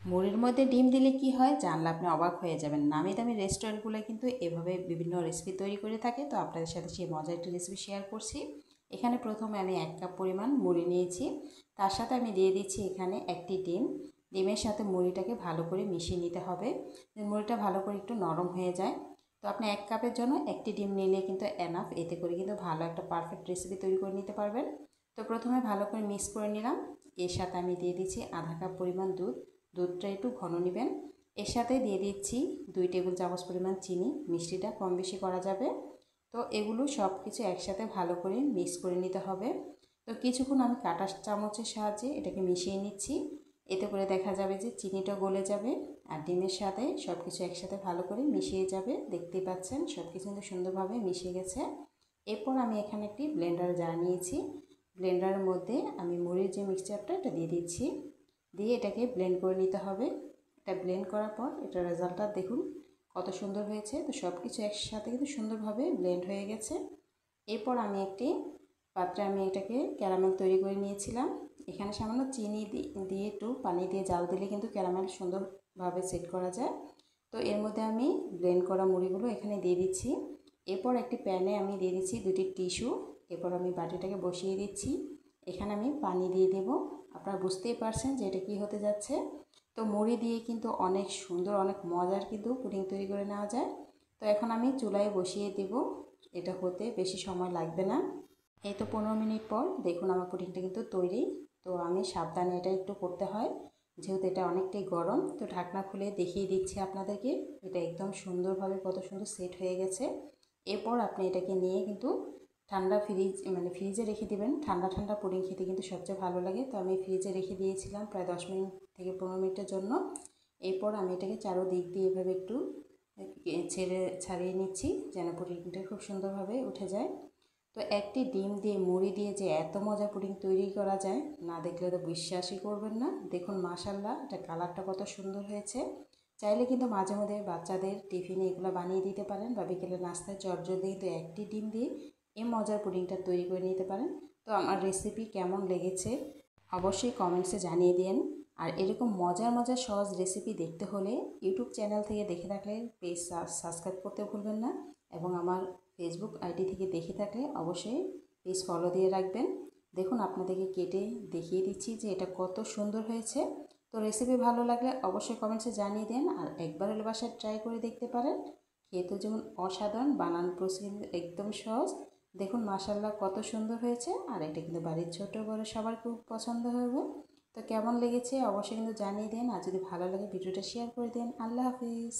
মুড়ির মধ্যে ডিম দিলে কি হয় জানলে আপনি অবাক হয়ে যাবেন। নামি দামি রেস্টুরেন্টগুলো কিন্তু এভাবে বিভিন্ন রেসিপি তৈরি করে থাকে। তো আপনাদের সাথে সেই মজার একটি রেসিপি শেয়ার করছি। এখানে প্রথমে আমি 1 কাপ পরিমাণ মুড়ি নিয়েছি। তার সাথে আমি দিয়ে দিচ্ছি এখানে একটি ডিম। ডিমের সাথে মুড়িটাকে ভালো করে মিশিয়ে নিতে হবে, মুড়িটা ভালো করে একটু নরম হয়ে যায়। তো আপনি 1 কাপের জন্য একটি ডিম নিলে কিন্তু এনাফ, এতে করে কিন্তু ভালো একটা পারফেক্ট রেসিপি তৈরি করে নিতে পারবেন। তো প্রথমে ভালো করে মিক্স করে নিলাম। এর সাথে আমি দিয়ে দিচ্ছি আধা কাপ পরিমাণ দুধ। দুধটা একটু ঘন নেবেন। এর সাথে দিয়ে দিচ্ছি 2 টেবিল চামচ পরিমাণ চিনি, মিষ্টিটা কম বেশি করা যাবে। তো এগুলো সব কিছু একসাথে ভালো করে মিক্স করে নিতে হবে। তো কিছুক্ষণ আমি কাঁটা চামচের সাহায্যে এটাকে মিশিয়ে নিচ্ছি। এতে করে দেখা যাবে যে চিনিটা গলে যাবে আর ডিমের সাথে সব কিছু একসাথে ভালো করে মিশিয়ে যাবে। দেখতেই পাচ্ছেন সব কিছু কিন্তু সুন্দরভাবে মিশিয়ে গেছে। এরপর আমি এখানে একটি ব্লেন্ডার জার নিয়েছি। ব্লেন্ডারের মধ্যে আমি মুড়ির যে মিক্সচারটা এটা দিয়ে দিচ্ছি, দিয়ে এটাকে ব্লেন্ড করে নিতে হবে। এটা ব্লেন্ড করার পর এটার রেজাল্টটা দেখুন কত সুন্দর হয়েছে। তো সব কিছু একসাথে কিন্তু সুন্দরভাবে ব্লেন্ড হয়ে গেছে। এরপর আমি একটি পাত্রে আমি এটাকে ক্যারামেল তৈরি করে নিয়েছিলাম। এখানে সামান্য চিনি দিয়ে একটু পানি দিয়ে জাল দিলে কিন্তু ক্যারামেল সুন্দরভাবে সেট করা যায়। তো এর মধ্যে আমি ব্লেন্ড করা মুড়িগুলো এখানে দিয়ে দিচ্ছি। এরপর একটি প্যানে আমি দিয়ে দিচ্ছি 2টি টিস্যু। এরপর আমি বাটিটাকে বসিয়ে দিচ্ছি। এখানে আমি পানি দিয়ে দেব। আপনারা বুঝতেই পারছেন যে এটা কী হতে যাচ্ছে। তো মুড়ি দিয়ে কিন্তু অনেক সুন্দর অনেক মজার কিন্তু পুডিং তৈরি করে নেওয়া যায়। তো এখন আমি চুলায় বসিয়ে দেব। এটা হতে বেশি সময় লাগবে না। এই তো 15 মিনিট পর দেখুন আমার পুডিংটা কিন্তু তৈরি। তো আমি সাবধানে এটা একটু করতে হয়, যেহেতু এটা অনেকটাই গরম। তো ঢাকনা খুলে দেখিয়ে দিচ্ছি আপনাদেরকে। এটা একদম সুন্দরভাবে কত সুন্দর সেট হয়ে গেছে। এরপর আপনি এটাকে নিয়ে কিন্তু ঠান্ডা ফ্রিজে রেখে দেবেন। ঠান্ডা ঠান্ডা পুডিং খেতে কিন্তু সবচেয়ে ভালো লাগে। তো আমি ফ্রিজে রেখে দিয়েছিলাম প্রায় 10 মিনিট থেকে 15 মিনিটের জন্য। এরপর আমি এটাকে চারোদিক দিয়ে এভাবে একটু ছাড়িয়ে নিচ্ছি যেন পুডিংটা খুব সুন্দরভাবে উঠে যায়। তো একটি ডিম দিয়ে মুড়ি দিয়ে যে এত মজা পুডিং তৈরি করা যায়, না দেখলে তো বিশ্বাসই করবেন না। দেখুন মাশাআল্লাহ, এটা কালারটা কত সুন্দর হয়েছে। চাইলে কিন্তু মাঝে মধ্যে বাচ্চাদের টিফিনে এগুলো বানিয়ে দিতে পারেন বা বিকেলে নাস্তায় চটজলদি কিন্তু একটি ডিম দিয়ে এই মজার পুডিংটা তৈরি করে নিতে পারেন। তো আমার রেসিপি কেমন লেগেছে অবশ্যই কমেন্টসে জানিয়ে দিন। আর এরকম মজার মজার সহজ রেসিপি দেখতে হলে ইউটিউব চ্যানেল থেকে দেখে থাকলে পেজ সাবস্ক্রাইব করতে ভুলবেন না, এবং আমার ফেসবুক আইডি থেকে দেখে থাকলে অবশ্যই পেজ ফলো দিয়ে রাখবেন। দেখুন আপনাদেরকে কেটে দেখিয়ে দিচ্ছি যে এটা কত সুন্দর হয়েছে। তো রেসিপি ভালো লাগলে অবশ্যই কমেন্টসে জানিয়ে দেন, আর একবার হলে বাসায় ট্রাই করে দেখতে পারেন। খেতে যেমন অসাধারণ, বানান প্রসেস একদম সহজ। দেখুন মাশাআল্লাহ কত সুন্দর হয়েছে। আর এটা কিন্তু বাড়ির ছোট বড় সবার খুব পছন্দ হবে। তো কেমন লেগেছে অবশ্যই কিন্তু জানিয়ে দেন, আর যদি ভালো লাগে ভিডিওটা শেয়ার করে দেন। আল্লাহ হাফিজ।